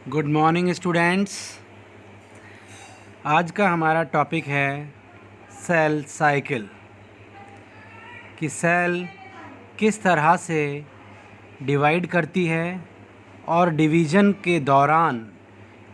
Good morning students. आज का हमारा टॉपिक है सेल साइकिल कि सेल किस तरह से डिवाइड करती है और डिवीज़न के दौरान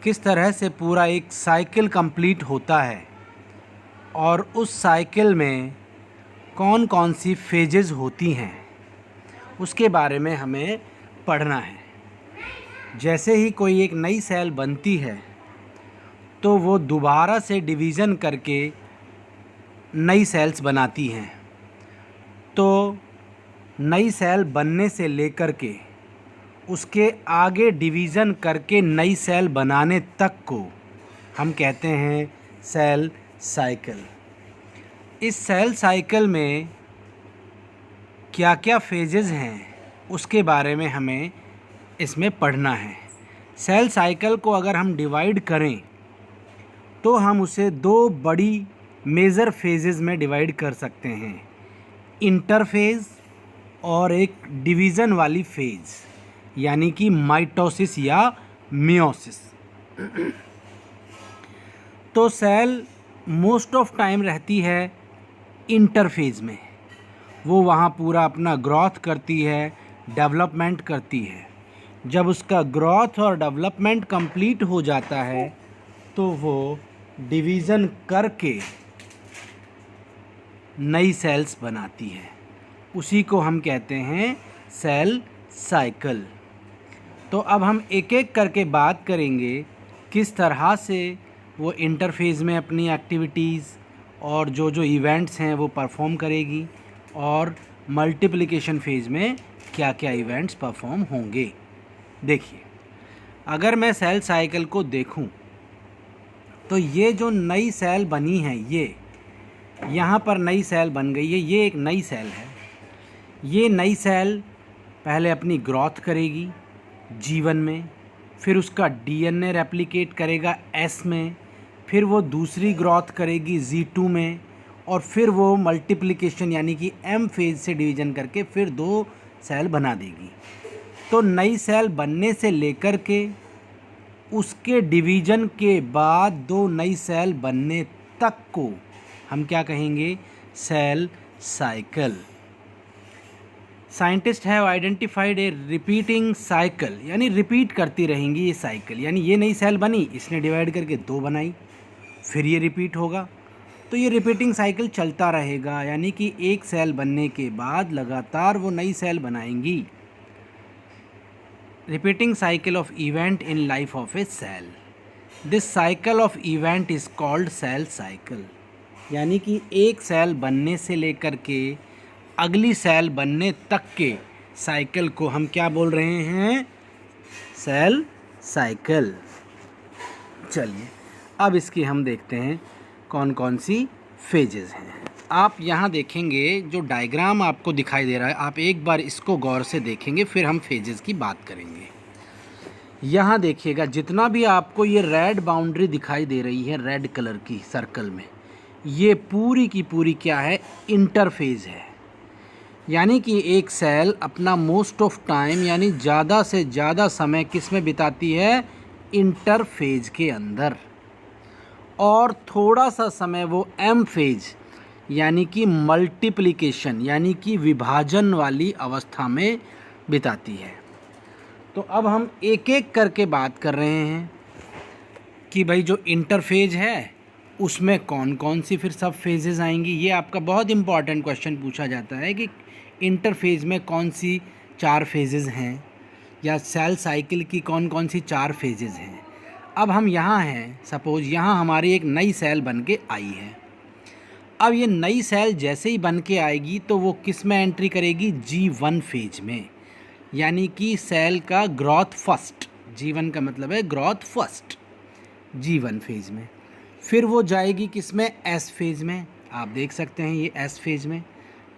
किस तरह से पूरा एक साइकिल कंप्लीट होता है और उस साइकिल में कौन कौन सी फेजेस होती हैं उसके बारे में हमें पढ़ना है। जैसे ही कोई एक नई सेल बनती है तो वो दोबारा से डिवीज़न करके नई सेल्स बनाती हैं। तो नई सेल बनने से लेकर के उसके आगे डिवीज़न करके नई सेल बनाने तक को हम कहते हैं सेल साइकिल। इस सेल साइकिल में क्या क्या फेजेस हैं उसके बारे में हमें इसमें पढ़ना है। सेल साइकिल को अगर हम डिवाइड करें तो हम उसे दो बड़ी मेजर फेजेस में डिवाइड कर सकते हैं, इंटरफेज और एक डिवीज़न वाली फेज, यानी कि माइटोसिस या मियोसिस। तो सेल मोस्ट ऑफ टाइम रहती है इंटरफेज में। वो वहाँ पूरा अपना ग्रोथ करती है, डेवलपमेंट करती है। जब उसका ग्रोथ और डेवलपमेंट कंप्लीट हो जाता है तो वो डिवीज़न करके नई सेल्स बनाती है। उसी को हम कहते हैं सेल साइकिल। तो अब हम एक एक करके बात करेंगे किस तरह से वो इंटरफेज में अपनी एक्टिविटीज़ और जो इवेंट्स हैं वो परफॉर्म करेगी और मल्टीप्लिकेशन फेज़ में क्या क्या इवेंट्स परफॉर्म होंगे। देखिए, अगर मैं सेल साइकिल को देखूं तो ये जो नई सेल बनी है, ये यहाँ पर नई सेल बन गई है, ये एक नई सेल है। ये नई सेल पहले अपनी ग्रोथ करेगी जीवन में, फिर उसका डीएनए रेप्लिकेट करेगा एस में, फिर वो दूसरी ग्रोथ करेगी जी2 में, और फिर वो मल्टीप्लिकेशन यानी कि एम फेज से डिवीज़न करके फिर दो सेल बना देगी। तो नई सेल बनने से लेकर के उसके डिवीज़न के बाद दो नई सेल बनने तक को हम क्या कहेंगे? Cell cycle. Scientist have identified a repeating cycle, यानी रिपीट करती रहेंगी ये साइकिल। यानी ये नई सेल बनी, इसने डिवाइड करके दो बनाई, फिर ये रिपीट होगा। तो ये रिपीटिंग साइकिल चलता रहेगा, यानी कि एक सेल बनने के बाद लगातार वो नई सेल बनाएंगी। Repeating cycle of event in life of a cell. This cycle of event is called cell cycle. यानी कि एक सेल बनने से लेकर के अगली सेल बनने तक के साइकिल को हम क्या बोल रहे हैं? Cell cycle. चलिए अब इसकी हम देखते हैं कौन कौन सी फेजेस हैं। आप यहाँ देखेंगे जो डायग्राम आपको दिखाई दे रहा है, आप एक बार इसको गौर से देखेंगे, फिर हम फेजेस की बात करेंगे। यहाँ देखिएगा, जितना भी आपको ये रेड बाउंड्री दिखाई दे रही है रेड कलर की सर्कल में, ये पूरी की पूरी क्या है? इंटरफेज है। यानी कि एक सेल अपना मोस्ट ऑफ टाइम यानी ज़्यादा से ज़्यादा समय किस में बिताती है? इंटरफेज के अंदर। और थोड़ा सा समय वो एम फेज यानी कि मल्टीप्लिकेशन यानी कि विभाजन वाली अवस्था में बिताती है। तो अब हम एक एक करके बात कर रहे हैं कि भाई जो इंटरफेज है उसमें कौन कौन सी फिर सब फेजेस आएंगी। ये आपका बहुत इंपॉर्टेंट क्वेश्चन पूछा जाता है कि इंटरफेज में कौन सी चार फेजेस हैं या सेल साइकिल की कौन कौन सी चार फेजेस हैं। अब हम यहाँ हैं, सपोज़ यहाँ हमारी एक नई सेल बन के आई है। अब ये नई सेल जैसे ही बन के आएगी तो वो किस में एंट्री करेगी? G1 फेज में, यानी कि सेल का ग्रोथ फर्स्ट। G1 का मतलब है ग्रोथ फर्स्ट, G1 फेज में। फिर वो जाएगी किस में? S फेज में। आप देख सकते हैं ये S फेज में,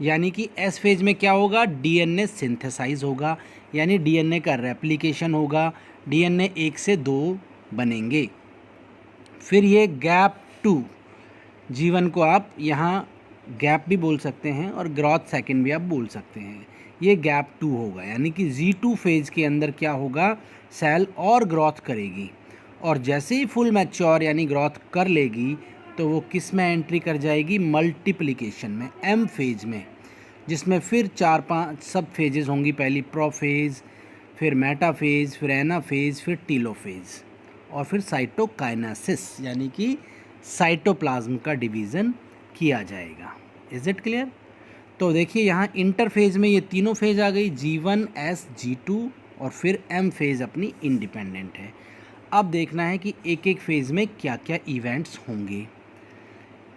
यानी कि S फेज में क्या होगा? डीएनए सिंथेसाइज होगा, यानी डीएनए का रेप्लिकेशन होगा, डीएनए 1 से 2 बनेंगे। फिर ये गैप 2, G1 को आप यहाँ गैप भी बोल सकते हैं और ग्रोथ सेकंड भी आप बोल सकते हैं। ये गैप 2 होगा, यानी कि G2 फेज़ के अंदर क्या होगा? सेल और ग्रोथ करेगी, और जैसे ही फुल मैच्योर यानी ग्रोथ कर लेगी तो वो किस में एंट्री कर जाएगी, मल्टीप्लिकेशन में, एम फेज में, जिसमें फिर 4-5 सब फेजेस होंगी। पहली प्रोफेज, फिर मेटाफेज, फिर एनाफेज, फिर टीलोफेज, और फिर साइटोकाइनेसिस यानी कि साइटोप्लाज्म का डिवीज़न किया जाएगा। Is it clear? तो देखिए यहाँ इंटरफेज में ये तीनों फेज आ गई, G1 S G2 और फिर M फेज अपनी इंडिपेंडेंट है। अब देखना है कि एक एक फेज़ में क्या क्या इवेंट्स होंगे।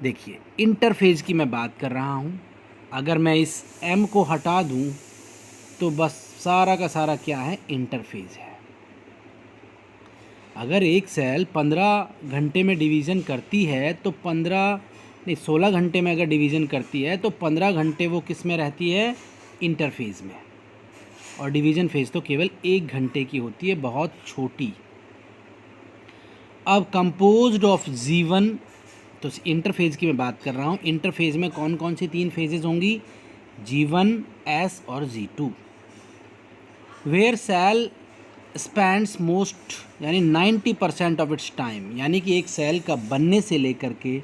देखिए इंटरफेज की मैं बात कर रहा हूँ। अगर मैं इस M को हटा दूँ तो बस सारा का सारा क्या है, इंटरफेज है। अगर एक सेल 15 घंटे में डिवीज़न करती है तो 16 घंटे में अगर डिवीज़न करती है तो 15 घंटे वो किस में रहती है, इंटरफेज में, और डिवीज़न फेज तो केवल 1 घंटे की होती है, बहुत छोटी। अब कंपोज्ड ऑफ G1, तो इंटरफेज की मैं बात कर रहा हूँ। इंटरफेज में कौन कौन सी 3 फेजेस होंगी, G1 S और G2, where cell spends most यानी 90% ऑफ इट्स टाइम, यानी कि एक सेल का बनने से लेकर के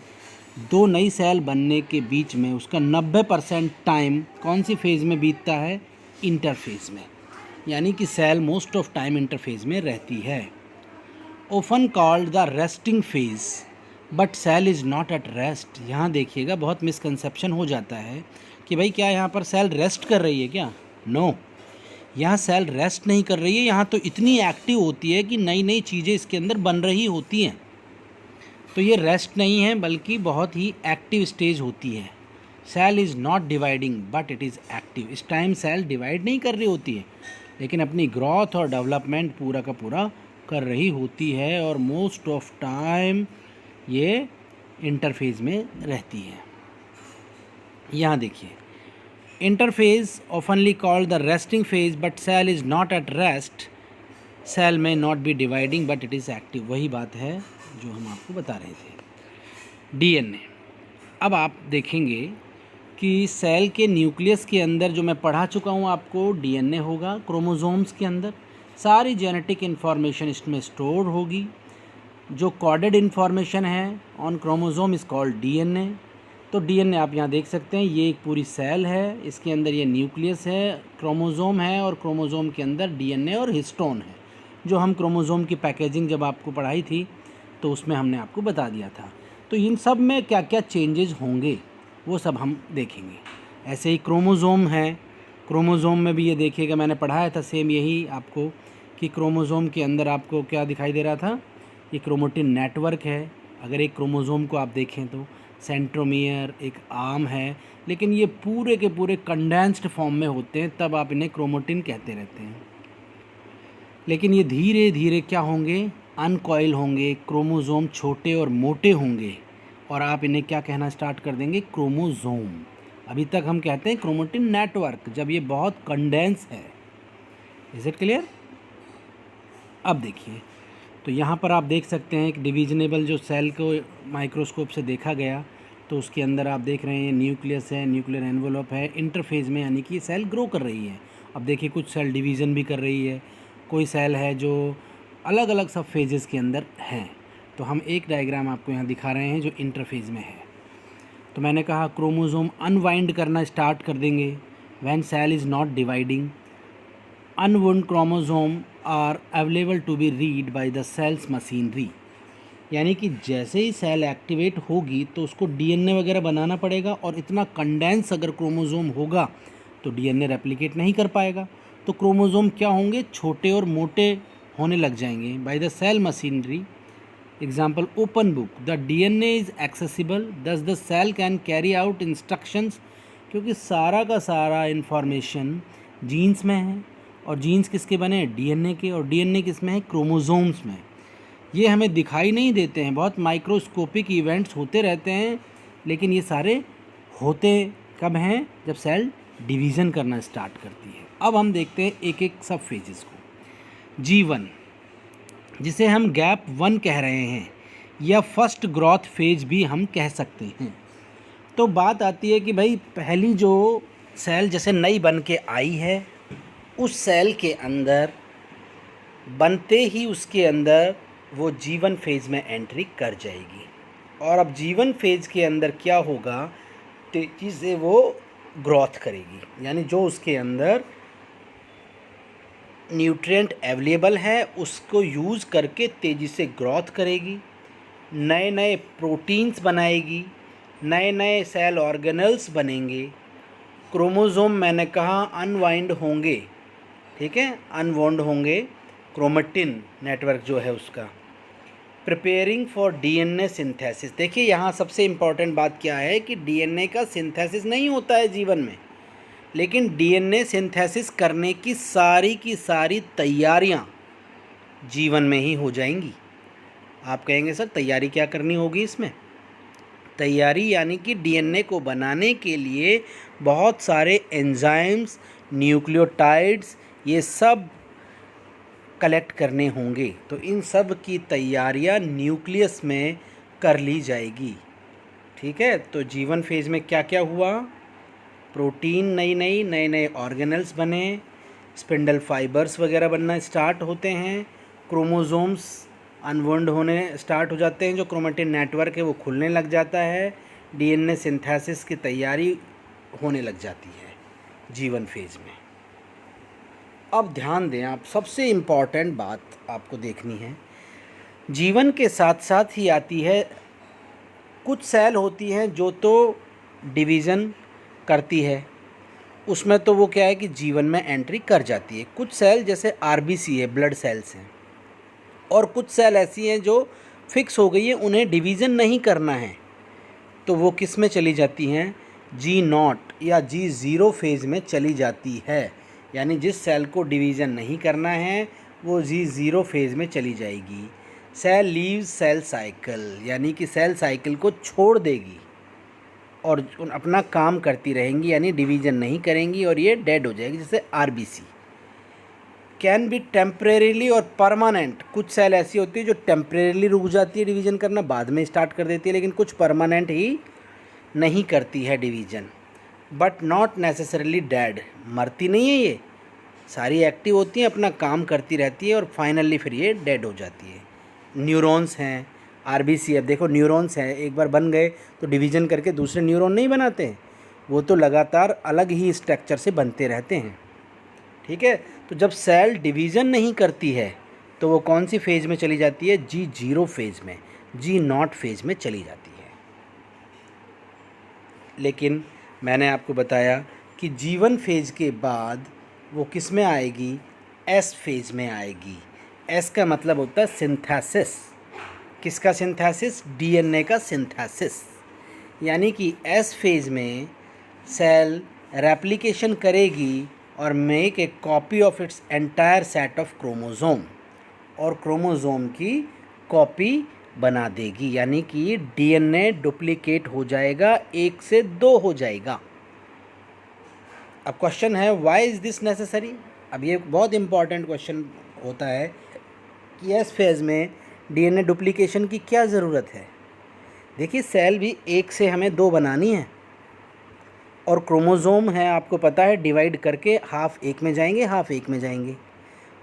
2 नई सेल बनने के बीच में उसका 90% टाइम कौन सी फेज़ में बीतता है, इंटरफेज में, यानी कि cell most of time interphase में रहती है। Often called the resting phase, but cell is not at rest. यहाँ देखिएगा बहुत मिसकंसेप्शन हो जाता है कि भाई क्या यहाँ पर सेल रेस्ट कर रही है क्या, नो, यहाँ सेल रेस्ट नहीं कर रही है, यहाँ तो इतनी एक्टिव होती है कि नई नई चीज़ें इसके अंदर बन रही होती हैं। तो ये रेस्ट नहीं है बल्कि बहुत ही एक्टिव स्टेज होती है। Cell is not dividing but it is active. इस टाइम सेल डिवाइड नहीं कर रही होती है लेकिन अपनी ग्रोथ और डेवलपमेंट पूरा का पूरा कर रही होती है, और मोस्ट ऑफ टाइम ये इंटरफेज में रहती है। यहाँ देखिए interphase oftenly called the resting phase, but cell is not at rest. Cell may not be dividing but it is active, वही बात है जो हम आपको बता रहे थे। डीएनए, अब आप देखेंगे कि सेल के न्यूक्लियस के अंदर जो मैं पढ़ा चुका हूँ आपको, डीएनए होगा। क्रोमोसोम्स के अंदर सारी जेनेटिक इन्फॉर्मेशन इसमें स्टोर होगी। जो कोडेड इन्फॉर्मेशन है on chromosome is called DNA. तो डीएनए आप यहाँ देख सकते हैं, ये एक पूरी सेल है, इसके अंदर ये न्यूक्लियस है, क्रोमोसोम है, और क्रोमोसोम के अंदर डीएनए और हिस्टोन है, जो हम क्रोमोसोम की पैकेजिंग जब आपको पढ़ाई थी तो उसमें हमने आपको बता दिया था। तो इन सब में क्या क्या चेंजेस होंगे वो सब हम देखेंगे। ऐसे ही क्रोमोसोम है, क्रोमोसोम में भी ये देखिएगा मैंने पढ़ाया था सेम यही आपको, कि क्रोमोसोम के अंदर आपको क्या दिखाई दे रहा था, ये क्रोमोटिन नेटवर्क है। अगर एक क्रोमोसोम को आप देखें तो सेंट्रोमियर एक आर्म है, लेकिन ये पूरे के पूरे कंडेंस्ड फॉर्म में होते हैं, तब आप इन्हें क्रोमोटिन कहते रहते हैं। लेकिन ये धीरे धीरे क्या होंगे, अनकॉइल होंगे, क्रोमोसोम छोटे और मोटे होंगे, और आप इन्हें क्या कहना स्टार्ट कर देंगे, क्रोमोसोम। अभी तक हम कहते हैं क्रोमोटिन नेटवर्क, जब ये बहुत कंडेंस है। Is it clear? अब देखिए, तो यहाँ पर आप देख सकते हैं एक डिविजनेबल जो सेल को माइक्रोस्कोप से देखा गया, तो उसके अंदर आप देख रहे हैं न्यूक्लियस है, न्यूक्लियर एनवेलप है, इंटरफेज में, यानी कि सेल ग्रो कर रही है। अब देखिए कुछ सेल डिवीज़न भी कर रही है, कोई सेल है जो अलग अलग सब फेजेस के अंदर हैं। तो हम एक डायग्राम आपको यहाँ दिखा रहे हैं जो इंटरफेज में है। तो मैंने कहा क्रोमोसोम अनवाइंड करना स्टार्ट कर देंगे when cell is not dividing. Unwound chromosome are available to be read by the cell's machinery, यानी कि जैसे ही सेल एक्टिवेट होगी तो उसको डीएनए वगैरह बनाना पड़ेगा, और इतना कंडेंस अगर क्रोमोसोम होगा तो डीएनए रेप्लिकेट नहीं कर पाएगा। तो क्रोमोसोम क्या होंगे, छोटे और मोटे होने लग जाएंगे by the cell machinery. Example open book, the DNA is accessible thus the cell can carry out instructions, क्योंकि सारा का सारा इन्फॉर्मेशन जीन्स में है, और जीन्स किसके बने हैं, डीएनए के, और डीएनए किस में है, क्रोमोसोम्स में। ये हमें दिखाई नहीं देते हैं, बहुत माइक्रोस्कोपिक इवेंट्स होते रहते हैं, लेकिन ये सारे होते कब हैं, जब सेल डिवीज़न करना स्टार्ट करती है। अब हम देखते हैं एक एक सब फेजेस को। G1, जिसे हम गैप 1 कह रहे हैं, या फर्स्ट ग्रोथ फेज भी हम कह सकते हैं। तो बात आती है कि भाई पहली जो सेल जैसे नई बन के आई है, उस सेल के अंदर बनते ही उसके अंदर वो जीवन फेज़ में एंट्री कर जाएगी। और अब जीवन फेज़ के अंदर क्या होगा, तेज़ी से वो ग्रोथ करेगी, यानी जो उसके अंदर न्यूट्रिएंट अवेलेबल है उसको यूज़ करके तेज़ी से ग्रोथ करेगी, नए नए प्रोटीन्स बनाएगी, नए नए सेल ऑर्गेनल्स बनेंगे, क्रोमोज़ोम मैंने कहा अनवाइंड होंगे, ठीक है, अनवाउंड होंगे, क्रोमेटिन नेटवर्क जो है उसका, प्रिपेयरिंग फॉर डीएनए सिंथेसिस। देखिए यहाँ सबसे इम्पॉर्टेंट बात क्या है कि डीएनए का सिंथेसिस नहीं होता है जीवन में, लेकिन डीएनए सिंथेसिस करने की सारी तैयारियाँ जीवन में ही हो जाएंगी। आप कहेंगे सर तैयारी क्या करनी होगी इसमें? तैयारी यानी कि डीएनए को बनाने के लिए बहुत सारे एंजाइम्स, न्यूक्लियोटाइड्स, ये सब कलेक्ट करने होंगे। तो इन सब की तैयारियां न्यूक्लियस में कर ली जाएगी, ठीक है। तो जीवन फेज़ में क्या क्या हुआ, प्रोटीन नए नए ऑर्गेनल्स बने, स्पिंडल फाइबर्स वगैरह बनना स्टार्ट होते हैं, क्रोमोसोम्स अनवाउंड होने स्टार्ट हो जाते हैं, जो क्रोमेटिन नेटवर्क है वो खुलने लग जाता है, डीएनए सिंथेसिस की तैयारी होने लग जाती है जीवन फेज़ में। अब ध्यान दें आप, सबसे इम्पॉर्टेंट बात आपको देखनी है, जीवन के साथ साथ ही आती है, कुछ सेल होती हैं जो तो डिवीज़न करती है, उसमें तो वो क्या है कि जीवन में एंट्री कर जाती है। कुछ सेल जैसे आरबीसी है, ब्लड सेल्स हैं, और कुछ सेल ऐसी हैं जो फिक्स हो गई है, उन्हें डिवीज़न नहीं करना है, तो वो किस में चली जाती हैं, G0 या G0 फेज़ में चली जाती है। यानी जिस सेल को डिवीज़न नहीं करना है वो G0 फेज़ में चली जाएगी। सेल लीव्स सेल साइकिल, यानी कि सेल साइकिल को छोड़ देगी और अपना काम करती रहेंगी, यानी डिवीज़न नहीं करेंगी और ये डेड हो जाएगी, जैसे आरबीसी। कैन बी टेम्परेरीली और परमानेंट, कुछ सेल ऐसी होती है जो टेम्परेरीली रुक जाती है डिवीज़न करना, बाद में स्टार्ट कर देती है, लेकिन कुछ परमानेंट ही नहीं करती है division. But not necessarily dead, मरती नहीं है ये, सारी एक्टिव होती हैं, अपना काम करती रहती है और फाइनली फिर ये डेड हो जाती है। न्यूरॉन्स हैं, आरबीसी, अब देखो न्यूरॉन्स हैं, एक बार बन गए तो डिवीज़न करके दूसरे न्यूरॉन नहीं बनाते हैं, वो तो लगातार अलग ही स्ट्रक्चर से बनते रहते हैं, ठीक है। तो जब सेल डिवीज़न नहीं करती है तो वो कौन सी फेज़ में चली जाती है, G0 फेज़ में, G0 फेज़ में चली जाती है। लेकिन मैंने आपको बताया कि जीवन फेज़ के बाद वो किस में आएगी, एस फेज़ में आएगी। एस का मतलब होता है सिंथेसिस। किसका सिंथेसिस, डीएनए का सिंथेसिस। यानी कि एस फेज़ में सेल रेप्लिकेशन करेगी और make a copy of its entire set of chromosome, और क्रोमोसोम की कॉपी बना देगी, यानी कि डीएनए डुप्लीकेट हो जाएगा, 1 से 2 हो जाएगा। अब क्वेश्चन है व्हाई इज़ दिस नेसेसरी। अब ये बहुत इंपॉर्टेंट क्वेश्चन होता है कि एस फेज़ में डीएनए डुप्लीकेशन की क्या ज़रूरत है। देखिए सेल भी 1 से हमें 2 बनानी है, और क्रोमोसोम है आपको पता है डिवाइड करके हाफ एक में जाएंगे, हाफ एक में जाएंगे,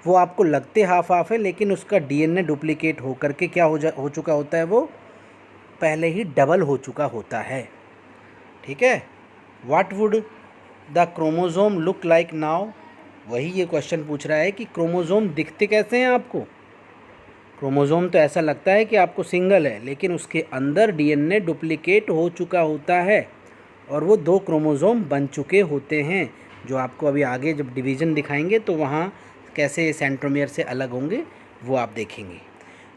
वो आपको लगते हाफ हाफ है, लेकिन उसका डीएनए डुप्लीकेट हो करके क्या हो चुका होता है, वो पहले ही डबल हो चुका होता है, ठीक है। What would the chromosome look like now, वही ये क्वेश्चन पूछ रहा है कि क्रोमोसोम दिखते कैसे हैं आपको। क्रोमोसोम तो ऐसा लगता है कि आपको सिंगल है, लेकिन उसके अंदर डीएनए डुप्लीकेट हो चुका होता है और वो 2 क्रोमोसोम बन चुके होते हैं, जो आपको अभी आगे जब डिवीज़न दिखाएंगे तो वहाँ कैसे सेंट्रोमियर से अलग होंगे वो आप देखेंगे।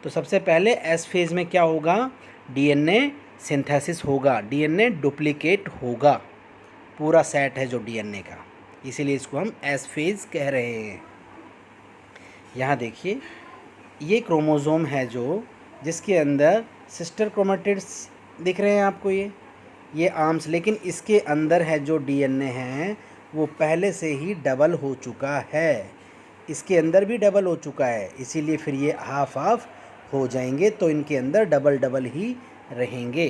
तो सबसे पहले एस फेज़ में क्या होगा, डीएनए सिंथेसिस होगा, डीएनए डुप्लीकेट होगा, पूरा सेट है जो डीएनए का, इसीलिए इसको हम एस फेज़ कह रहे हैं। यहाँ देखिए ये क्रोमोसोम है जो, जिसके अंदर सिस्टर क्रोमेटिड्स दिख रहे हैं आपको, ये आर्म्स, लेकिन इसके अंदर है जो डीएनए है वो पहले से ही डबल हो चुका है, इसके अंदर भी डबल हो चुका है, इसीलिए फिर ये हाफ हाफ हो जाएंगे, तो इनके अंदर डबल डबल ही रहेंगे।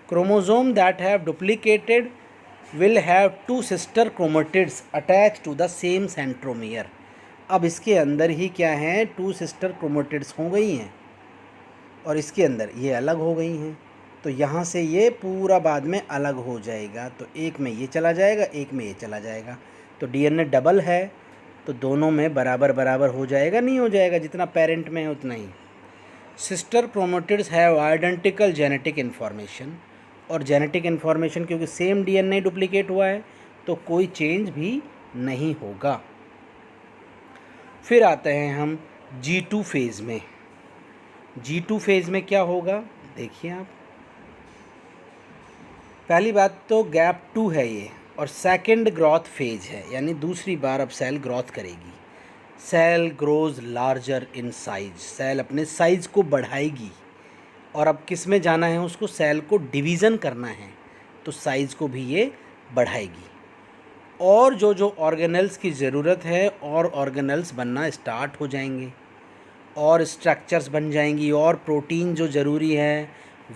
Chromosome that have duplicated will have 2 sister chromatids attach to the same centromere. अब इसके अंदर ही क्या है, 2 सिस्टर क्रोमेटिड्स हो गई हैं और इसके अंदर ये अलग हो गई हैं, तो यहाँ से ये पूरा बाद में अलग हो जाएगा। तो एक में ये चला जाएगा, एक में ये चला जाएगा, तो डीएनए डबल है तो दोनों में बराबर बराबर हो जाएगा, नहीं हो जाएगा, जितना पेरेंट में है उतना ही। Sister chromatids have identical genetic information, और जेनेटिक इन्फॉर्मेशन क्योंकि सेम डीएनए डुप्लीकेट हुआ है तो कोई चेंज भी नहीं होगा। फिर आते हैं हम G2 फेज़ में। G2 फेज़ में क्या होगा, देखिए आप, पहली बात तो गैप 2 है ये, और सेकंड ग्रोथ फेज है, यानी दूसरी बार अब सेल ग्रोथ करेगी। Cell grows larger in size, cell अपने साइज़ को बढ़ाएगी, और अब किस में जाना है, उसको सेल को डिवीज़न करना है तो साइज़ को भी ये बढ़ाएगी। और जो जो ऑर्गेनल्स की ज़रूरत है और ऑर्गेनल्स बनना स्टार्ट हो जाएंगे, और स्ट्रक्चर्स बन जाएंगी, और प्रोटीन जो ज़रूरी है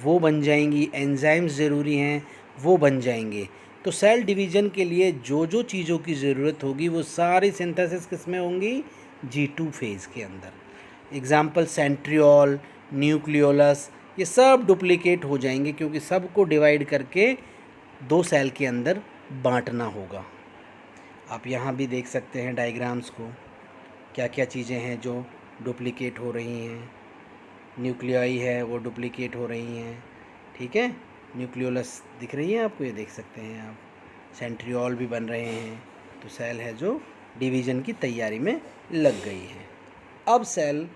वो बन जाएंगी, एंजाइम्स ज़रूरी हैं वो बन जाएंगे। तो सेल डिवीज़न के लिए जो जो चीज़ों की ज़रूरत होगी वो सारी सिंथेसिस किस में होंगी, G2 फेज़ के अंदर। एग्ज़ाम्पल सेंट्रियोल, न्यूक्लियोलस, ये सब डुप्लीकेट हो जाएंगे क्योंकि सबको डिवाइड करके 2 सेल के अंदर बांटना होगा। आप यहाँ भी देख सकते हैं डायग्राम्स को, क्या क्या चीज़ें हैं जो डुप्लीकेट हो रही हैं। न्यूक्लियाई है वो डुप्लीकेट हो रही हैं, ठीक है, न्यूक्लियोलस दिख रही है आपको, ये देख सकते हैं आप, सेंट्रियोल भी बन रहे हैं, तो सेल है जो डिवीज़न की तैयारी में लग गई है। अब सेल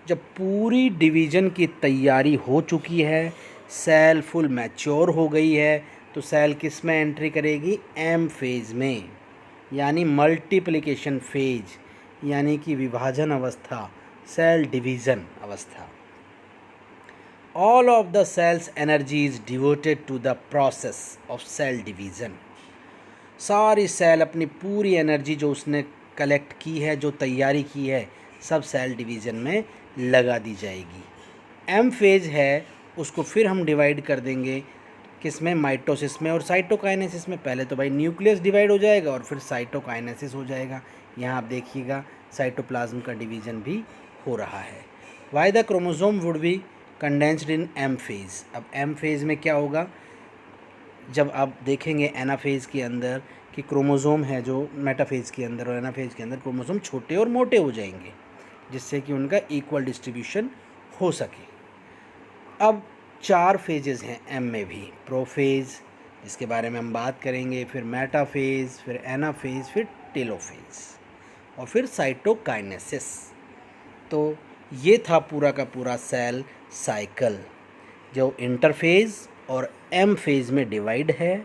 जब पूरी डिवीज़न की तैयारी हो चुकी है, सेल फुल मैच्योर हो गई है, तो सेल किस में एंट्री करेगी, M फेज़ में, यानी मल्टीप्लिकेशन फेज, यानी कि विभाजन अवस्था, सेल डिवीज़न अवस्था। All of the cell's energy is devoted to the process of cell division. सारी सेल अपनी पूरी एनर्जी जो उसने कलेक्ट की है, जो तैयारी की है, सब सेल डिवीज़न में लगा दी जाएगी। M फेज़ है, उसको फिर हम डिवाइड कर देंगे किस में, माइटोसिस में और साइटोकाइनेसिस में। पहले तो भाई न्यूक्लियस डिवाइड हो जाएगा और फिर साइटोकाइनेसिस हो जाएगा। यहाँ आप देखिएगा साइटोप्लाज्म का डिवीज़न भी हो रहा है। Why the chromosome would be condensed in M phase. अब M फेज़ में क्या होगा, जब आप देखेंगे एनाफेज़ के अंदर कि क्रोमोसोम है जो मेटाफेज़ के अंदर और एनाफेज़ के अंदर क्रोमोसोम छोटे और मोटे हो जाएंगे, जिससे कि उनका इक्वल डिस्ट्रीब्यूशन हो सके। अब 4 फेजेस हैं M में भी, प्रोफेज़ जिसके बारे में हम बात करेंगे, फिर मेटाफेज़, फिर एनाफेज़, फिर टेलोफेज़ और फिर साइटोकाइनेसिस। तो ये था पूरा का पूरा सेल साइकिल जो इंटरफेज़ और M फेज़ में डिवाइड है